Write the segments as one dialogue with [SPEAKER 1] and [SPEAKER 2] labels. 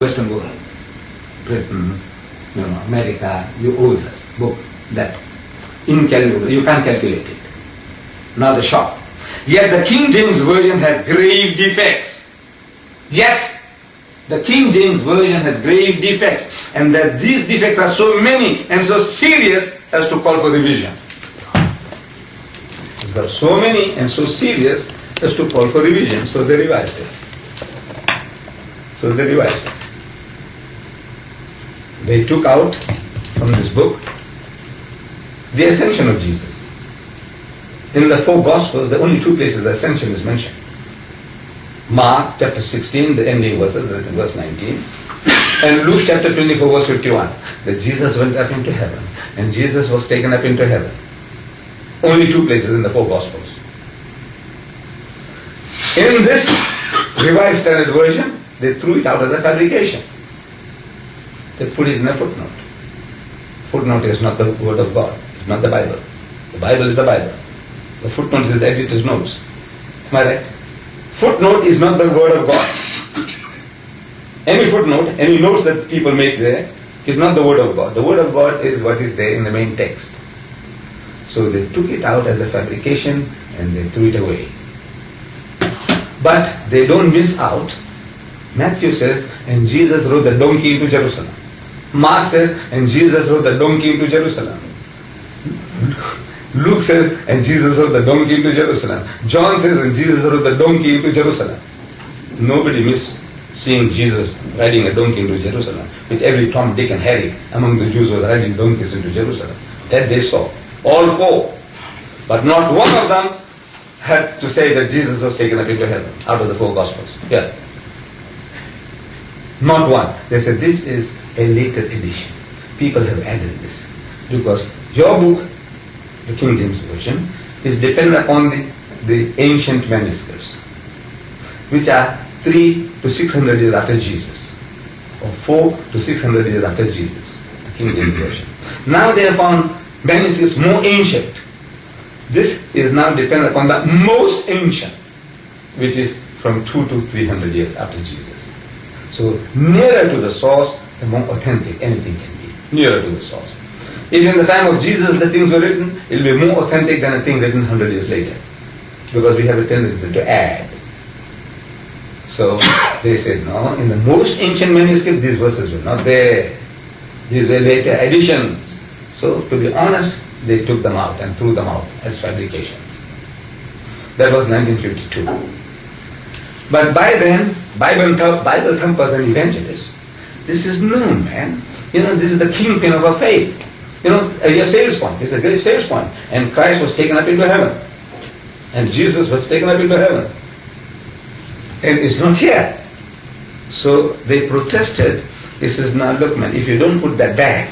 [SPEAKER 1] Western world, Britain, America, you owe us book that incalculable, you can't calculate it. Now the shock. Yet the King James Version has grave defects. Yet the King James Version has grave defects, and that these defects are so many and so serious as to call for revision. It's got so many and so serious as to call for revision, so they revised it. They took out from this book the ascension of Jesus. In the four Gospels, the only two places the ascension is mentioned. Mark chapter 16, the ending verses, verse 19, and Luke chapter 24, verse 51, that Jesus went up into heaven and Jesus was taken up into heaven. Only two places in the four Gospels. In this Revised Standard Version, they threw it out as a fabrication. They put it in a footnote. Footnote is not the word of God. It's not the Bible. The Bible is the Bible. The footnote is the editor's notes. Am I right? Footnote is not the word of God. Any footnote, any notes that people make there is not the word of God. The word of God is what is there in the main text. So they took it out as a fabrication and they threw it away. But they don't miss out. Matthew says, and Jesus rode the donkey into Jerusalem. Mark says, and Jesus rode the donkey into Jerusalem. Luke says, and Jesus rode the donkey into Jerusalem. John says, and Jesus rode the donkey into Jerusalem. Nobody missed seeing Jesus riding a donkey into Jerusalem, which every Tom, Dick and Harry among the Jews was riding donkeys into Jerusalem. That they saw. All four. But not one of them had to say that Jesus was taken up into heaven out of the four Gospels. Yeah. Not one. They said this is a later edition. People have added this. Because your book, the King James Version, is dependent upon the ancient manuscripts, which are 300 to 600 years after Jesus, or 400 to 600 years after Jesus, the King James Version. Now they have found manuscripts more ancient. This is now dependent upon the most ancient, which is from 200 to 300 years after Jesus. So nearer to the source, the more authentic anything can be. Nearer to the source. If in the time of Jesus the things were written, it will be more authentic than a thing written 100 years later. Because we have a tendency to add. So they said, no, in the most ancient manuscript these verses were not there. These were later additions. So to be honest, they took them out and threw them out as fabrications. That was 1952. But by then, Bible thumpers and evangelists, this is known, man. This is the kingpin of our faith. A sales point. It's a great sales point. And Christ was taken up into heaven. And Jesus was taken up into heaven. And it's not here. So they protested. He says, now look, man, if you don't put that back,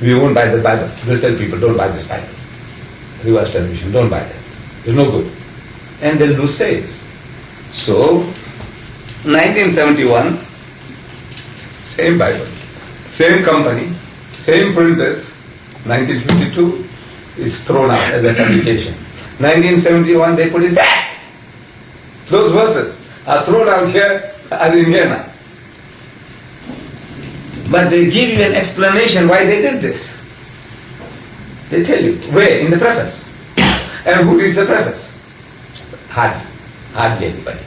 [SPEAKER 1] we won't buy the Bible. We'll tell people, don't buy this Bible. Revised Television, don't buy that. It's no good. And they'll lose sales. So, 1971, same Bible, same company, same printers. 1952 is thrown out as a publication. 1971 they put it back. Those verses are thrown out here as in here now. But they give you an explanation why they did this. They tell you where, in the preface. And who reads the preface? Hardly anybody.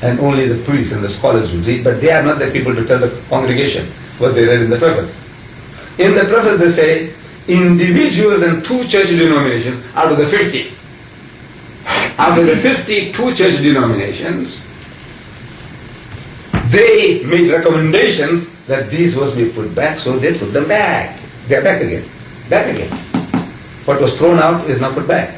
[SPEAKER 1] And only the priests and the scholars will read, but they are not the people to tell the congregation what they read in the preface. In the preface they say, individuals and two church denominations out of the 50. Out of the 52 church denominations, they made recommendations that these verses be put back, so they put them back. They are back again. Back again. What was thrown out is now put back.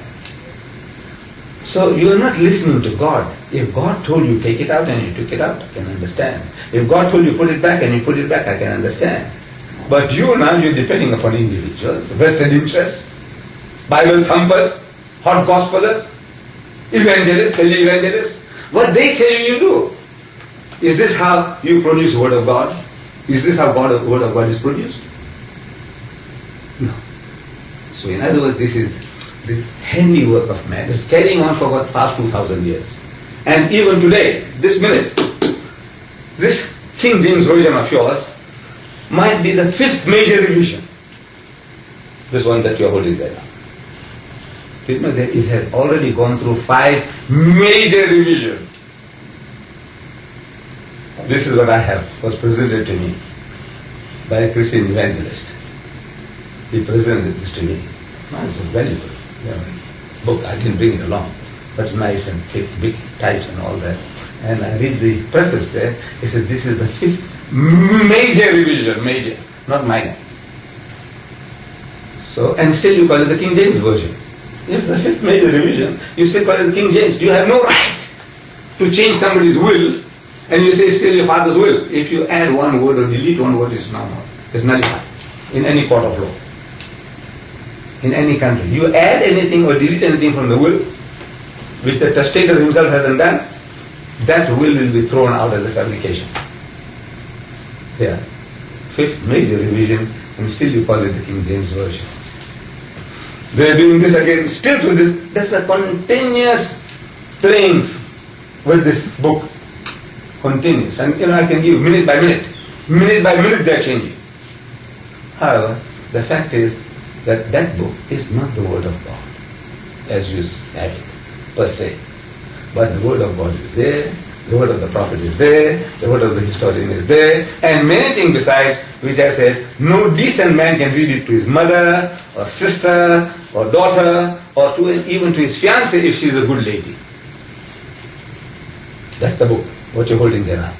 [SPEAKER 1] So you are not listening to God. If God told you take it out and you took it out, I can understand. If God told you put it back and you put it back, I can understand. But you're depending upon individuals, vested interests, Bible thumpers, hot gospelers, evangelists, tele-evangelists. What they tell you, you do. Is this how you produce the Word of God? Is this how the Word of God is produced? No. So in other words, this is the handiwork of man. It's carrying on for the past 2,000 years. And even today, this minute, this King James Version of yours might be the 5th major revision. This one that you are holding there now. You know that it has already gone through 5 major revisions. This is what I have, was presented to me by a Christian evangelist. He presented this to me. No, it was valuable. Book, I didn't bring it along, but it's nice and thick, big types and all that. And I read the preface there. He said, this is the 5th major revision, major, not minor. So, and still you call it the King James Version. It's the 5th major revision. You still call it the King James. You have no right to change somebody's will, and you say it's still your father's will. If you add one word or delete one word, it's nullified in any court of law. In any country. You add anything or delete anything from the will, which the testator himself hasn't done, that will be thrown out as a fabrication. Yeah. 5th major revision, and still you call it the King James Version. They are doing this again, still to this. There's a continuous playing with this book. Continuous. And I can give minute by minute. Minute by minute they are changing. However, the fact is that that book is not the Word of God, as you have it, per se. But the Word of God is there, the Word of the Prophet is there, the Word of the historian is there, and many things besides, which I said, no decent man can read it to his mother, or sister, or daughter, or even to his fiancée if she is a good lady. That's the book, what you're holding there now.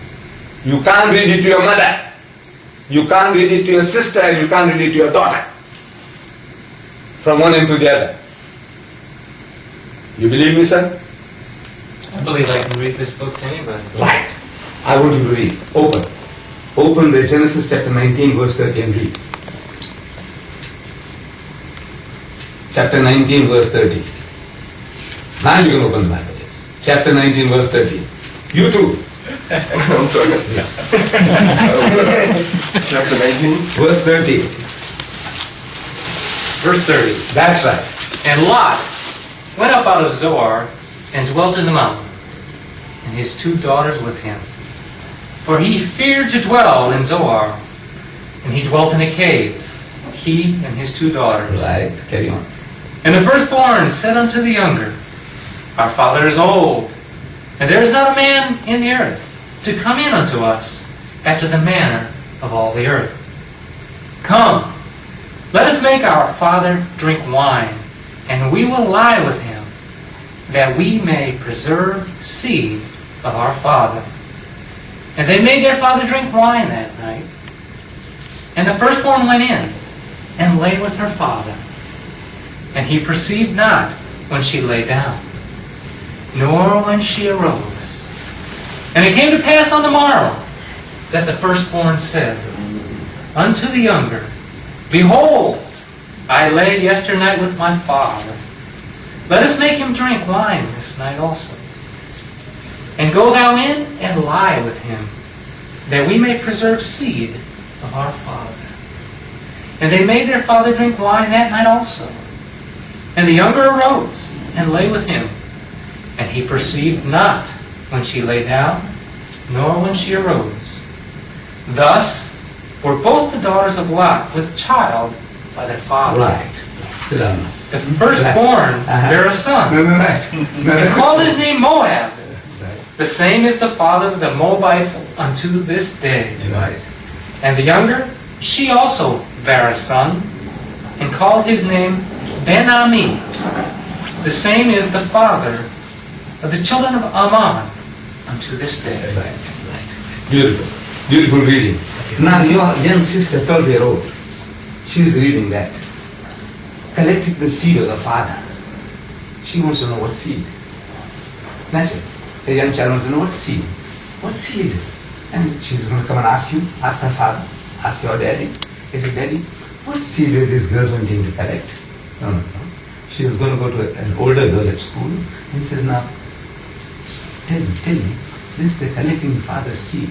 [SPEAKER 1] You can't read it to your mother, you can't read it to your sister, and you can't read it to your daughter. From one end to the other. You believe me, sir?
[SPEAKER 2] I believe I can read this book to anybody.
[SPEAKER 1] Right. I want you to read. Open. Open the Genesis chapter 19 verse 30 and read. Chapter 19 verse 30. Now you can open the Bible. Yes. Chapter 19 verse 30. You too.
[SPEAKER 3] I'm sorry. Chapter 19
[SPEAKER 1] verse 30.
[SPEAKER 2] Verse 30.
[SPEAKER 1] That's right.
[SPEAKER 2] And Lot went up out of Zoar and dwelt in the mountain, and his 2 daughters with him. For he feared to dwell in Zoar, and he dwelt in a cave, he and his 2 daughters.
[SPEAKER 1] Right. Carry on.
[SPEAKER 2] And the firstborn said unto the younger, Our father is old, and there is not a man in the earth to come in unto us after the manner of all the earth. Come, let us make our father drink wine, and we will lie with him, that we may preserve seed of our father. And they made their father drink wine that night. And the firstborn went in, and lay with her father. And he perceived not when she lay down, nor when she arose. And it came to pass on the morrow, that the firstborn said unto the younger, Behold, I lay yesternight with my father. Let us make him drink wine this night also. And go thou in and lie with him, that we may preserve seed of our father. And they made their father drink wine that night also. And the younger arose and lay with him. And he perceived not when she lay down, nor when she arose. Thus were both the daughters of Lot with child by their father.
[SPEAKER 1] Right. Sit down.
[SPEAKER 2] The firstborn bare a son, and called his name Moab. The same is the father of the Moabites unto this day.
[SPEAKER 1] Right.
[SPEAKER 2] And the younger, she also bare a son, and called his name Ben-Ami. The same is the father of the children of Ammon unto this day.
[SPEAKER 1] Right. Beautiful. Beautiful reading. Now your young sister, 12-year-old, she is reading that. Collecting the seed of the father. She wants to know what seed. Naturally. The young child wants to know what seed. What seed is it? And she's going to come and ask you, ask her father, ask your daddy. He said, Daddy, what seed are these girls wanting to collect? No. She was going to go to an older girl at school. He says, now, tell me, this they're collecting the father's seed.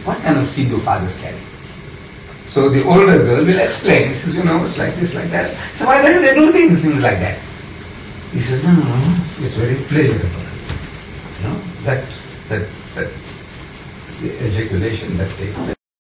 [SPEAKER 1] What kind of seed do fathers carry? So the older girl will explain. He says, it's like this, like that. So why don't they do things like that? He says, no, it's very pleasurable. That the ejaculation that takes place.